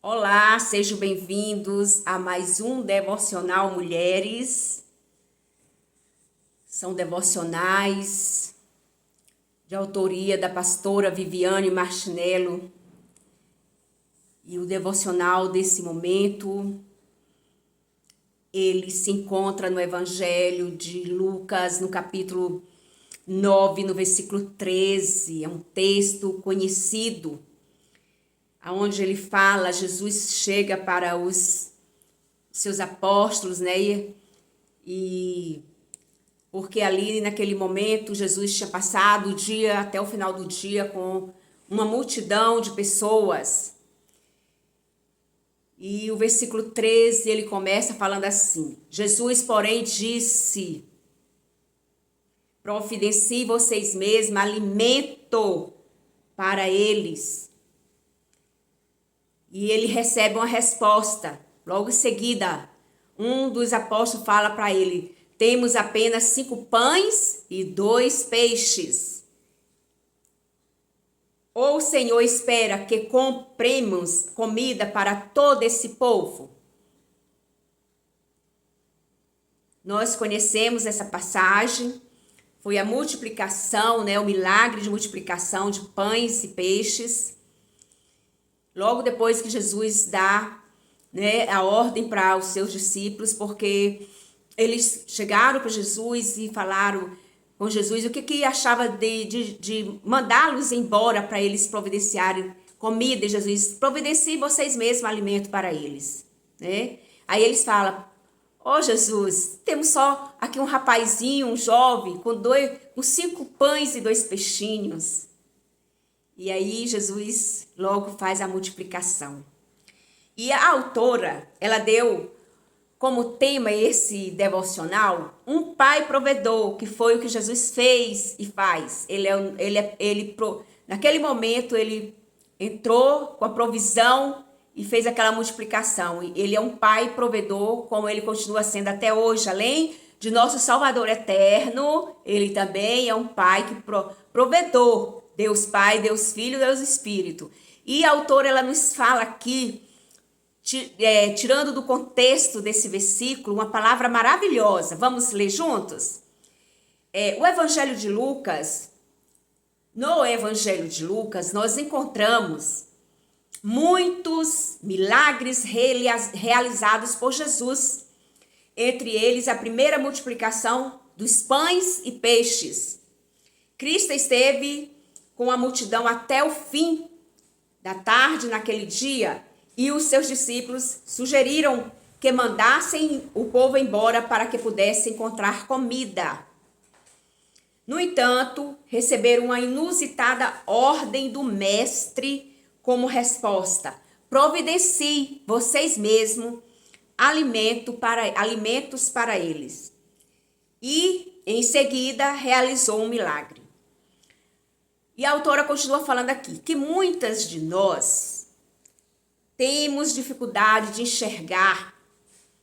Olá, sejam bem-vindos a mais um Devocional Mulheres. São devocionais de autoria da pastora Viviane Martinello. E o devocional desse momento, ele se encontra no Evangelho de Lucas, no capítulo 9, no versículo 13. É um texto conhecido, onde ele fala, Jesus chega para os seus apóstolos, né? E porque ali naquele momento Jesus tinha passado o dia até o final do dia com uma multidão de pessoas. E o versículo 13 ele começa falando assim: Jesus, porém, disse: providencie vocês mesmos alimento para eles. E ele recebe uma resposta. Logo em seguida, um dos apóstolos fala para ele: temos apenas 5 pães e 2 peixes. Ou o Senhor espera que compremos comida para todo esse povo? Nós conhecemos essa passagem. Foi a multiplicação, né, o milagre de multiplicação de pães e peixes. Logo depois que Jesus dá, né, a ordem para os seus discípulos, porque eles chegaram para Jesus e falaram com Jesus o que achava de mandá-los embora para eles providenciarem comida. E Jesus: providencie vocês mesmos alimento para eles, né? Aí eles falam: ó Jesus, temos só aqui um rapazinho, um jovem, com 5 pães e 2 peixinhos. E aí Jesus logo faz a multiplicação. E a autora, ela deu como tema esse devocional um pai provedor, que foi o que Jesus fez e faz. Naquele momento ele entrou com a provisão e fez aquela multiplicação. Ele é um pai provedor, como ele continua sendo até hoje. Além de nosso Salvador eterno, ele também é um pai provedor. Deus Pai, Deus Filho, Deus Espírito. E a autora, ela nos fala aqui, tirando do contexto desse versículo, uma palavra maravilhosa. Vamos ler juntos? O Evangelho de Lucas, no Evangelho de Lucas, nós encontramos muitos milagres realizados por Jesus. Entre eles, a primeira multiplicação dos pães e peixes. Cristo esteve com a multidão até o fim da tarde naquele dia, e os seus discípulos sugeriram que mandassem o povo embora para que pudessem encontrar comida. No entanto, receberam uma inusitada ordem do mestre como resposta: providencie vocês mesmos alimentos para eles. E, em seguida, realizou um milagre. E a autora continua falando aqui que muitas de nós temos dificuldade de enxergar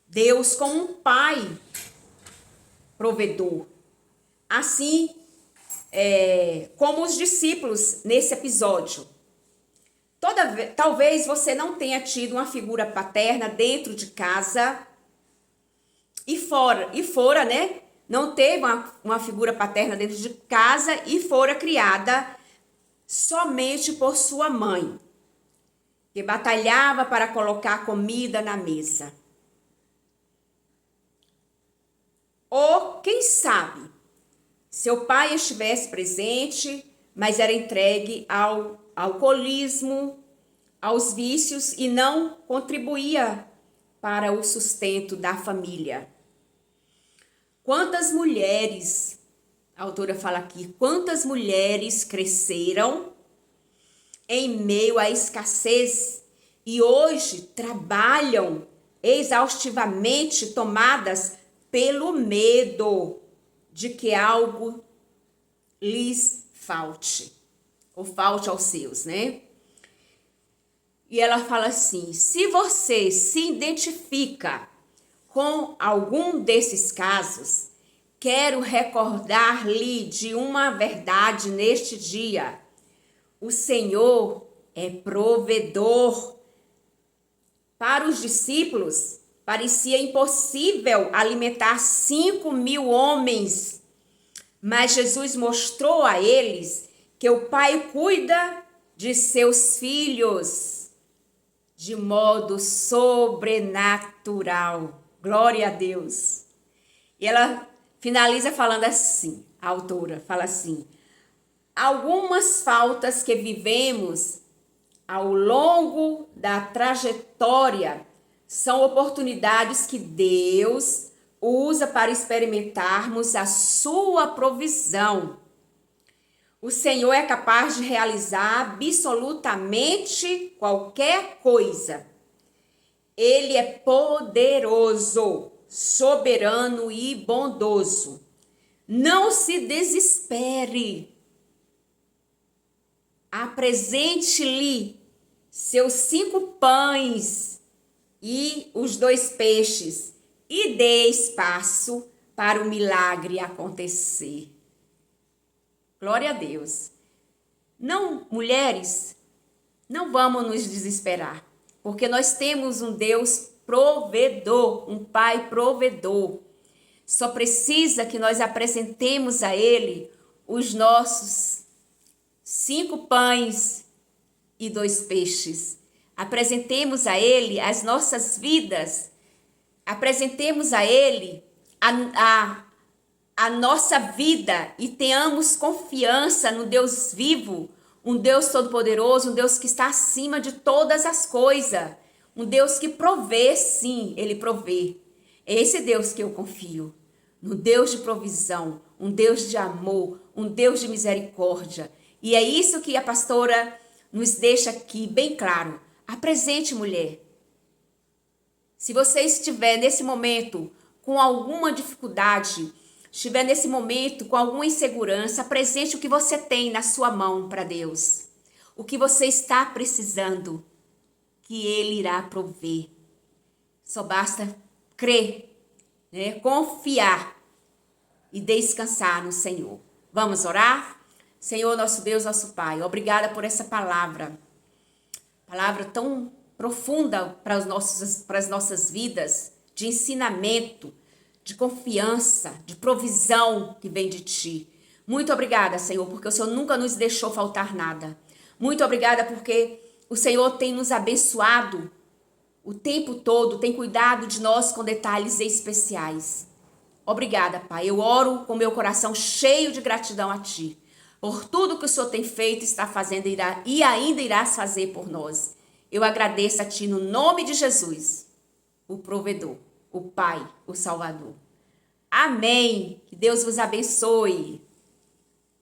Deus como um pai provedor. Assim, como os discípulos nesse episódio. Talvez você não tenha tido uma figura paterna dentro de casa e fora, né? Não teve uma figura paterna dentro de casa e fora criada somente por sua mãe, que batalhava para colocar comida na mesa. Ou, quem sabe, seu pai estivesse presente, mas era entregue ao alcoolismo, aos vícios e não contribuía para o sustento da família. Quantas mulheres, a autora fala aqui, quantas mulheres cresceram em meio à escassez e hoje trabalham exaustivamente tomadas pelo medo de que algo lhes falte, ou falte aos seus, né? E ela fala assim: se você se identifica com algum desses casos, quero recordar-lhe de uma verdade neste dia: o Senhor é provedor Para os discípulos, parecia impossível alimentar 5.000 homens, mas Jesus mostrou a eles que o Pai cuida de seus filhos de modo sobrenatural. Glória a Deus. E ela finaliza falando assim, a autora fala assim: algumas faltas que vivemos ao longo da trajetória são oportunidades que Deus usa para experimentarmos a sua provisão. O Senhor é capaz de realizar absolutamente qualquer coisa. Ele é poderoso, soberano e bondoso. Não se desespere. Apresente-lhe seus 5 pães e os 2 peixes e dê espaço para o milagre acontecer. Glória a Deus. Não, mulheres, não vamos nos desesperar, porque nós temos um Deus provedor, um Pai provedor. Só precisa que nós apresentemos a Ele os nossos 5 pães e 2 peixes. Apresentemos a Ele as nossas vidas. Apresentemos a Ele a nossa vida e tenhamos confiança no Deus vivo, um Deus todo-poderoso, um Deus que está acima de todas as coisas, um Deus que provê, sim, Ele provê. É esse Deus que eu confio, no Deus de provisão, um Deus de amor, um Deus de misericórdia. E é isso que a pastora nos deixa aqui bem claro. Apresente, mulher. Se você estiver nesse momento com alguma dificuldade, estiver nesse momento com alguma insegurança, apresente o que você tem na sua mão para Deus. O que você está precisando, que Ele irá prover. Só basta crer, né? Confiar e descansar no Senhor. Vamos orar? Senhor, nosso Deus, nosso Pai, obrigada por essa palavra tão profunda para as nossas vidas, de ensinamento, de confiança, de provisão que vem de Ti. Muito obrigada, Senhor, porque o Senhor nunca nos deixou faltar nada. Muito obrigada porque o Senhor tem nos abençoado o tempo todo, tem cuidado de nós com detalhes especiais. Obrigada, Pai. Eu oro com meu coração cheio de gratidão a Ti, por tudo que o Senhor tem feito, está fazendo e ainda irás fazer por nós. Eu agradeço a Ti no nome de Jesus, o provedor, o Pai, o Salvador. Amém. Que Deus vos abençoe.